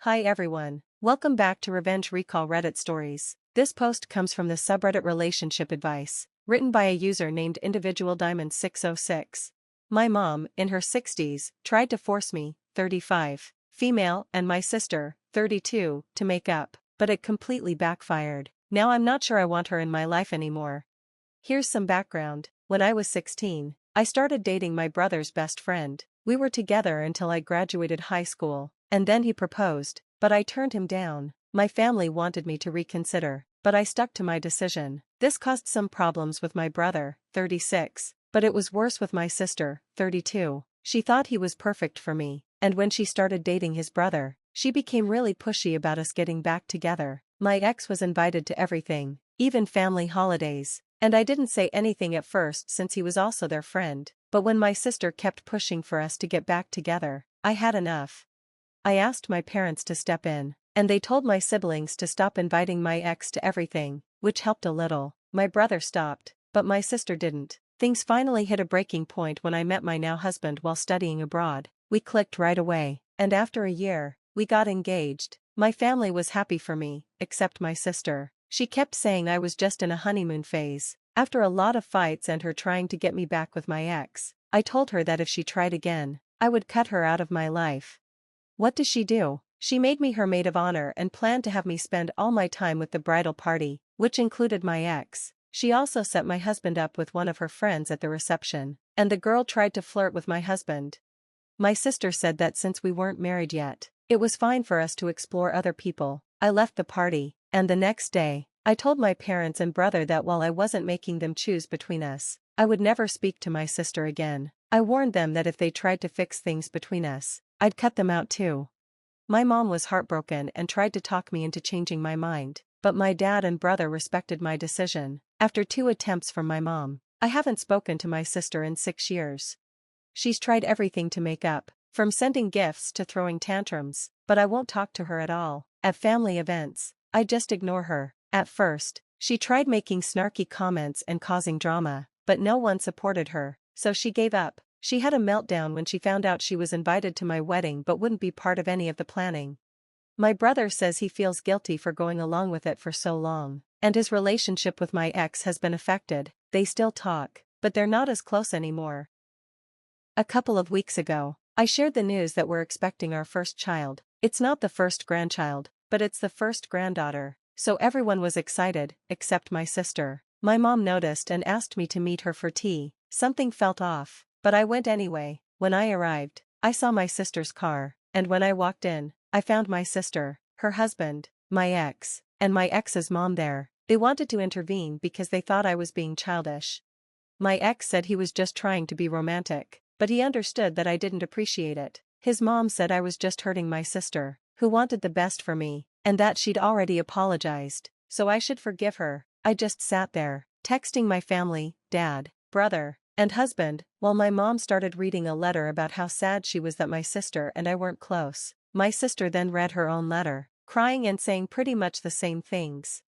Hi everyone. Welcome back to Revenge Recall Reddit Stories. This post comes from the subreddit Relationship Advice, written by a user named Individual Diamond 606. My mom, in her 60s, tried to force me, 35, female, and my sister, 32, to make up, but it completely backfired. Now I'm not sure I want her in my life anymore. Here's some background. When I was 16, I started dating my brother's best friend. We were together until I graduated high school, and then he proposed, but I turned him down. My family wanted me to reconsider, but I stuck to my decision. This caused some problems with my brother, 36, but it was worse with my sister, 32. She thought he was perfect for me, and when she started dating his brother, she became really pushy about us getting back together. My ex was invited to everything, even family holidays, and I didn't say anything at first since he was also their friend, but when my sister kept pushing for us to get back together, I had enough. I asked my parents to step in, and they told my siblings to stop inviting my ex to everything, which helped a little. My brother stopped, but my sister didn't. Things finally hit a breaking point when I met my now husband while studying abroad. We clicked right away, and after a year, we got engaged. My family was happy for me, except my sister. She kept saying I was just in a honeymoon phase. After a lot of fights and her trying to get me back with my ex, I told her that if she tried again, I would cut her out of my life. What does she do? She made me her maid of honor and planned to have me spend all my time with the bridal party, which included my ex. She also set my husband up with one of her friends at the reception, and the girl tried to flirt with my husband. My sister said that since we weren't married yet, it was fine for us to explore other people. I left the party, and the next day, I told my parents and brother that while I wasn't making them choose between us, I would never speak to my sister again. I warned them that if they tried to fix things between us, I'd cut them out too. My mom was heartbroken and tried to talk me into changing my mind, but my dad and brother respected my decision. After 2 attempts from my mom, I haven't spoken to my sister in 6 years. She's tried everything to make up, from sending gifts to throwing tantrums, but I won't talk to her at all. At family events, I just ignore her. At first, she tried making snarky comments and causing drama, but no one supported her, so she gave up. She had a meltdown when she found out she was invited to my wedding but wouldn't be part of any of the planning. My brother says he feels guilty for going along with it for so long, and his relationship with my ex has been affected. They still talk, but they're not as close anymore. A couple of weeks ago, I shared the news that we're expecting our first child. It's not the first grandchild, but it's the first granddaughter, so everyone was excited, except my sister. My mom noticed and asked me to meet her for tea. Something felt off, but I went anyway. When I arrived, I saw my sister's car, and when I walked in, I found my sister, her husband, my ex, and my ex's mom there. They wanted to intervene because they thought I was being childish. My ex said he was just trying to be romantic, but he understood that I didn't appreciate it. His mom said I was just hurting my sister, who wanted the best for me, and that she'd already apologized, so I should forgive her. I just sat there, texting my family, dad, brother, and husband, while my mom started reading a letter about how sad she was that my sister and I weren't close. My sister then read her own letter, crying and saying pretty much the same things.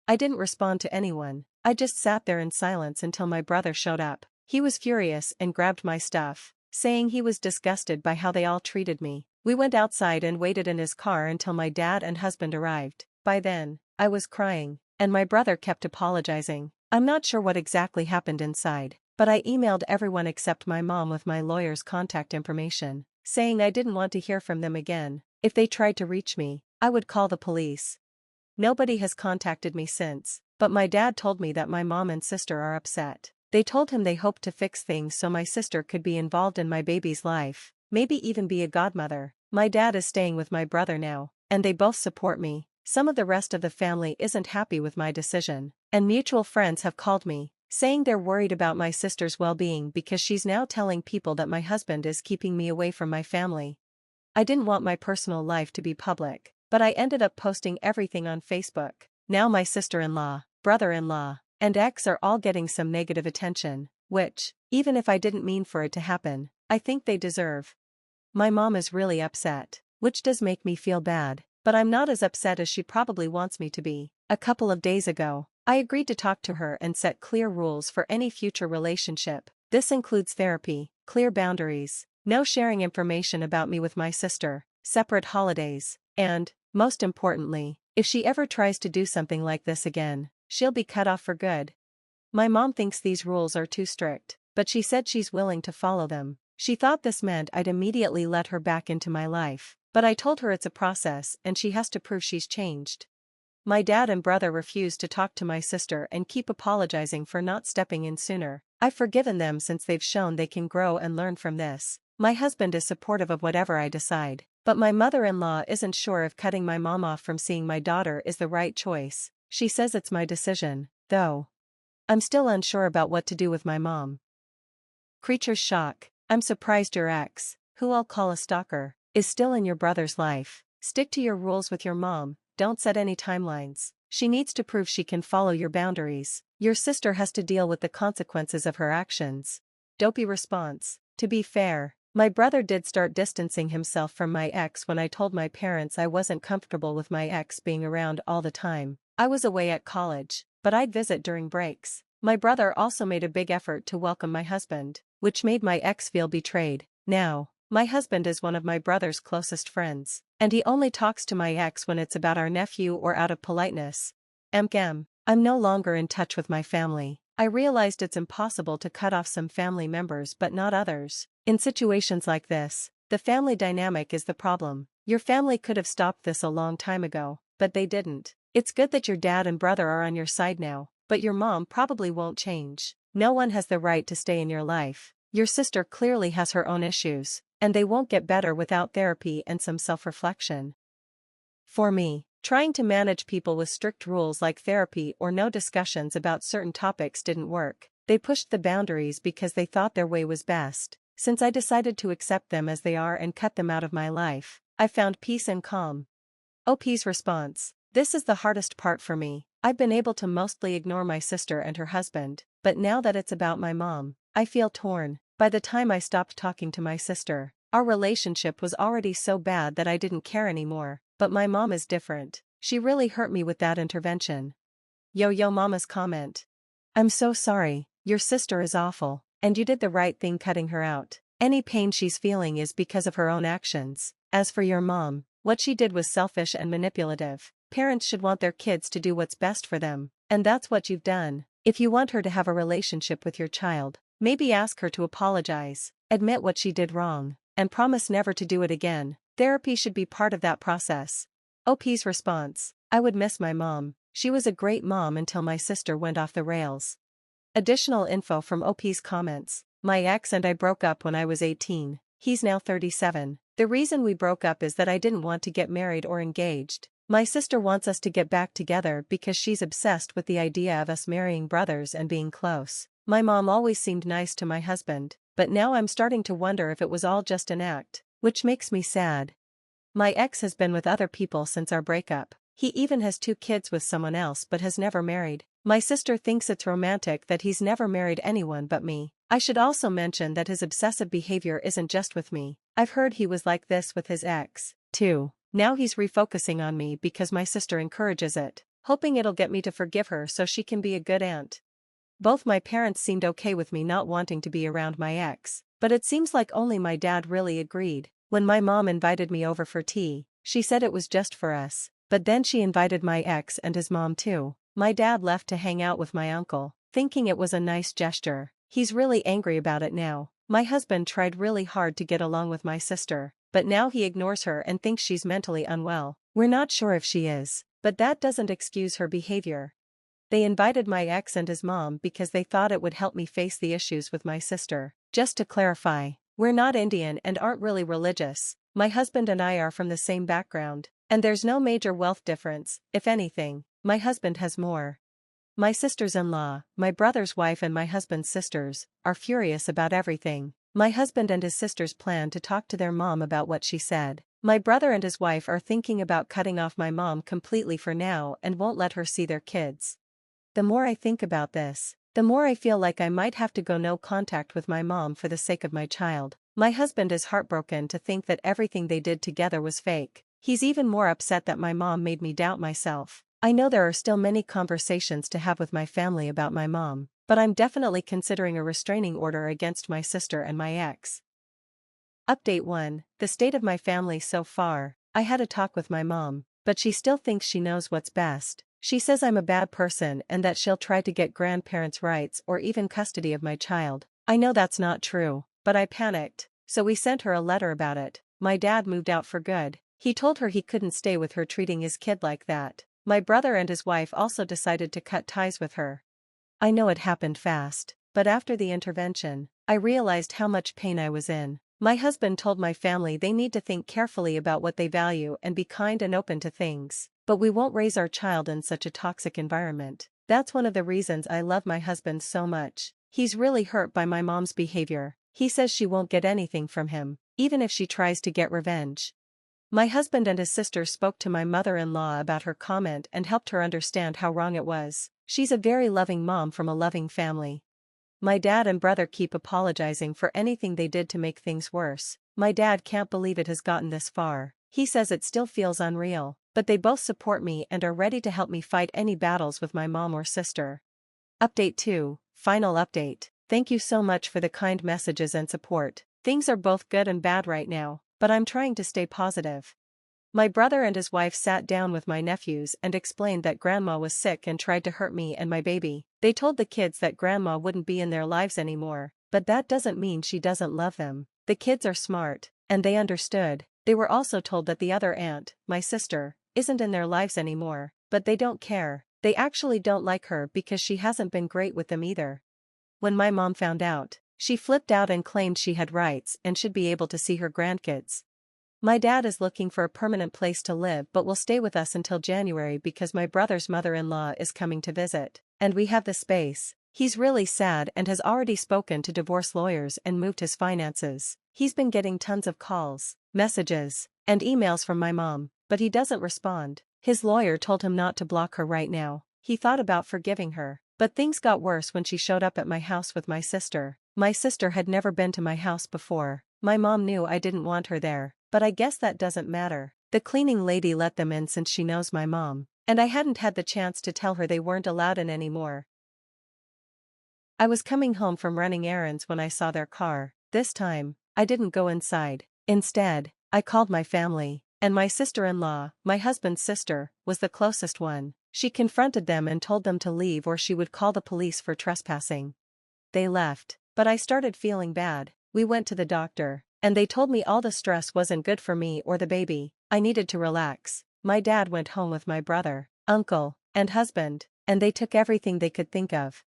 I didn't respond to anyone. I just sat there in silence until my brother showed up. He was furious and grabbed my stuff, saying he was disgusted by how they all treated me. We went outside and waited in his car until my dad and husband arrived. By then, I was crying, and my brother kept apologizing. I'm not sure what exactly happened inside, but I emailed everyone except my mom with my lawyer's contact information, saying I didn't want to hear from them again. If they tried to reach me, I would call the police. Nobody has contacted me since, but my dad told me that my mom and sister are upset. They told him they hoped to fix things so my sister could be involved in my baby's life, maybe even be a godmother. My dad is staying with my brother now, and they both support me. Some of the rest of the family isn't happy with my decision, and mutual friends have called me, saying they're worried about my sister's well-being because she's now telling people that my husband is keeping me away from my family. I didn't want my personal life to be public, but I ended up posting everything on Facebook. Now my sister-in-law, brother-in-law, and ex are all getting some negative attention, which, even if I didn't mean for it to happen, I think they deserve. My mom is really upset, which does make me feel bad, but I'm not as upset as she probably wants me to be. A couple of days ago, I agreed to talk to her and set clear rules for any future relationship. This includes therapy, clear boundaries, no sharing information about me with my sister, separate holidays, And, most importantly, if she ever tries to do something like this again, she'll be cut off for good. My mom thinks these rules are too strict, but she said she's willing to follow them. She thought this meant I'd immediately let her back into my life, but I told her it's a process and she has to prove she's changed. My dad and brother refuse to talk to my sister and keep apologizing for not stepping in sooner. I've forgiven them since they've shown they can grow and learn from this. My husband is supportive of whatever I decide, but my mother-in-law isn't sure if cutting my mom off from seeing my daughter is the right choice. She says it's my decision, though. I'm still unsure about what to do with my mom. Creature's shock. I'm surprised your ex, who I'll call a stalker, is still in your brother's life. Stick to your rules with your mom, don't set any timelines. She needs to prove she can follow your boundaries. Your sister has to deal with the consequences of her actions. Dopey response. To be fair, my brother did start distancing himself from my ex when I told my parents I wasn't comfortable with my ex being around all the time. I was away at college, but I'd visit during breaks. My brother also made a big effort to welcome my husband, which made my ex feel betrayed. Now, my husband is one of my brother's closest friends, and he only talks to my ex when it's about our nephew or out of politeness. I'm no longer in touch with my family. I realized it's impossible to cut off some family members but not others. In situations like this, the family dynamic is the problem. Your family could have stopped this a long time ago, but they didn't. It's good that your dad and brother are on your side now, but your mom probably won't change. No one has the right to stay in your life. Your sister clearly has her own issues, and they won't get better without therapy and some self-reflection. For me, trying to manage people with strict rules like therapy or no discussions about certain topics didn't work. They pushed the boundaries because they thought their way was best. Since I decided to accept them as they are and cut them out of my life, I found peace and calm. OP's response. This is the hardest part for me. I've been able to mostly ignore my sister and her husband, but now that it's about my mom, I feel torn. By the time I stopped talking to my sister, our relationship was already so bad that I didn't care anymore, but my mom is different. She really hurt me with that intervention. Yo mama's comment. I'm so sorry, your sister is awful, and you did the right thing cutting her out. Any pain she's feeling is because of her own actions. As for your mom, what she did was selfish and manipulative. Parents should want their kids to do what's best for them, and that's what you've done. If you want her to have a relationship with your child, maybe ask her to apologize, admit what she did wrong, and promise never to do it again. Therapy should be part of that process. OP's response. I would miss my mom. She was a great mom until my sister went off the rails. Additional info from OP's comments. My ex and I broke up when I was 18. He's now 37. The reason we broke up is that I didn't want to get married or engaged. My sister wants us to get back together because she's obsessed with the idea of us marrying brothers and being close. My mom always seemed nice to my husband, but now I'm starting to wonder if it was all just an act, which makes me sad. My ex has been with other people since our breakup. He even has 2 kids with someone else but has never married. My sister thinks it's romantic that he's never married anyone but me. I should also mention that his obsessive behavior isn't just with me. I've heard he was like this with his ex, too. Now he's refocusing on me because my sister encourages it, hoping it'll get me to forgive her so she can be a good aunt. Both my parents seemed okay with me not wanting to be around my ex, but it seems like only my dad really agreed. When my mom invited me over for tea, she said it was just for us, but then she invited my ex and his mom too. My dad left to hang out with my uncle, thinking it was a nice gesture. He's really angry about it now. My husband tried really hard to get along with my sister, but now he ignores her and thinks she's mentally unwell. We're not sure if she is, but that doesn't excuse her behavior. They invited my ex and his mom because they thought it would help me face the issues with my sister. Just to clarify, we're not Indian and aren't really religious. My husband and I are from the same background, and there's no major wealth difference. If anything, my husband has more. My sisters-in-law, my brother's wife and my husband's sisters, are furious about everything. My husband and his sisters plan to talk to their mom about what she said. My brother and his wife are thinking about cutting off my mom completely for now and won't let her see their kids. The more I think about this, the more I feel like I might have to go no contact with my mom for the sake of my child. My husband is heartbroken to think that everything they did together was fake. He's even more upset that my mom made me doubt myself. I know there are still many conversations to have with my family about my mom, but I'm definitely considering a restraining order against my sister and my ex. Update 1. The state of my family so far. I had a talk with my mom, but she still thinks she knows what's best. She says I'm a bad person and that she'll try to get grandparents' rights or even custody of my child. I know that's not true, but I panicked, so we sent her a letter about it. My dad moved out for good. He told her he couldn't stay with her treating his kid like that. My brother and his wife also decided to cut ties with her. I know it happened fast, but after the intervention, I realized how much pain I was in. My husband told my family they need to think carefully about what they value and be kind and open to things, but we won't raise our child in such a toxic environment. That's one of the reasons I love my husband so much. He's really hurt by my mom's behavior. He says she won't get anything from him, even if she tries to get revenge. My husband and his sister spoke to my mother-in-law about her comment and helped her understand how wrong it was. She's a very loving mom from a loving family. My dad and brother keep apologizing for anything they did to make things worse. My dad can't believe it has gotten this far. He says it still feels unreal, but they both support me and are ready to help me fight any battles with my mom or sister. Update 2, final update. Thank you so much for the kind messages and support. Things are both good and bad right now, but I'm trying to stay positive. My brother and his wife sat down with my nephews and explained that grandma was sick and tried to hurt me and my baby. They told the kids that grandma wouldn't be in their lives anymore, but that doesn't mean she doesn't love them. The kids are smart, and they understood. They were also told that the other aunt, my sister, isn't in their lives anymore, but they don't care. They actually don't like her because she hasn't been great with them either. When my mom found out, she flipped out and claimed she had rights and should be able to see her grandkids. My dad is looking for a permanent place to live but will stay with us until January because my brother's mother-in-law is coming to visit, and we have the space. He's really sad and has already spoken to divorce lawyers and moved his finances. He's been getting tons of calls, messages, and emails from my mom, but he doesn't respond. His lawyer told him not to block her right now. He thought about forgiving her, but things got worse when she showed up at my house with my sister. My sister had never been to my house before. My mom knew I didn't want her there, but I guess that doesn't matter. The cleaning lady let them in since she knows my mom, and I hadn't had the chance to tell her they weren't allowed in anymore. I was coming home from running errands when I saw their car. This time, I didn't go inside. Instead, I called my family, and my sister-in-law, my husband's sister, was the closest one. She confronted them and told them to leave or she would call the police for trespassing. They left, but I started feeling bad. We went to the doctor, and they told me all the stress wasn't good for me or the baby. I needed to relax. My dad went home with my brother, uncle, and husband, and they took everything they could think of.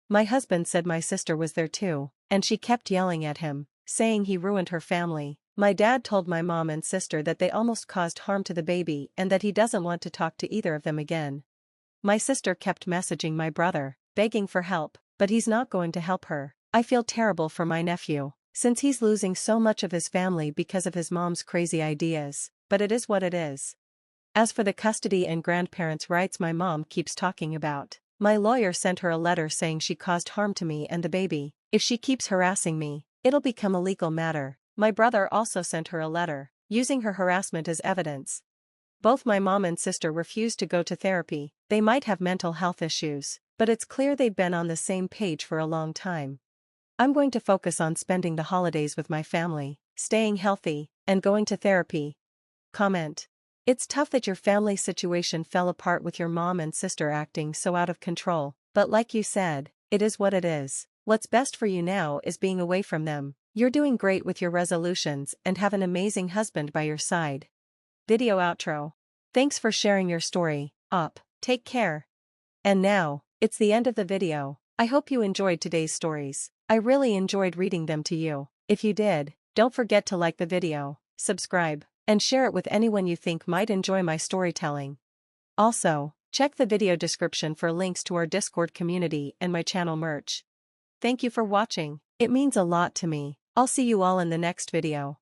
My husband said my sister was there too, and she kept yelling at him, saying he ruined her family. My dad told my mom and sister that they almost caused harm to the baby and that he doesn't want to talk to either of them again. My sister kept messaging my brother, begging for help, but he's not going to help her. I feel terrible for my nephew, since he's losing so much of his family because of his mom's crazy ideas, but it is what it is. As for the custody and grandparents' rights my mom keeps talking about, my lawyer sent her a letter saying she caused harm to me and the baby. If she keeps harassing me, it'll become a legal matter. My brother also sent her a letter, using her harassment as evidence. Both my mom and sister refused to go to therapy. They might have mental health issues, but it's clear they've been on the same page for a long time. I'm going to focus on spending the holidays with my family, staying healthy, and going to therapy. Comment. It's tough that your family situation fell apart with your mom and sister acting so out of control, but like you said, it is what it is. What's best for you now is being away from them. You're doing great with your resolutions and have an amazing husband by your side. Video outro. Thanks for sharing your story, Up. Take care. And now, it's the end of the video. I hope you enjoyed today's stories. I really enjoyed reading them to you. If you did, don't forget to like the video, subscribe, and share it with anyone you think might enjoy my storytelling. Also, check the video description for links to our Discord community and my channel merch. Thank you for watching. It means a lot to me. I'll see you all in the next video.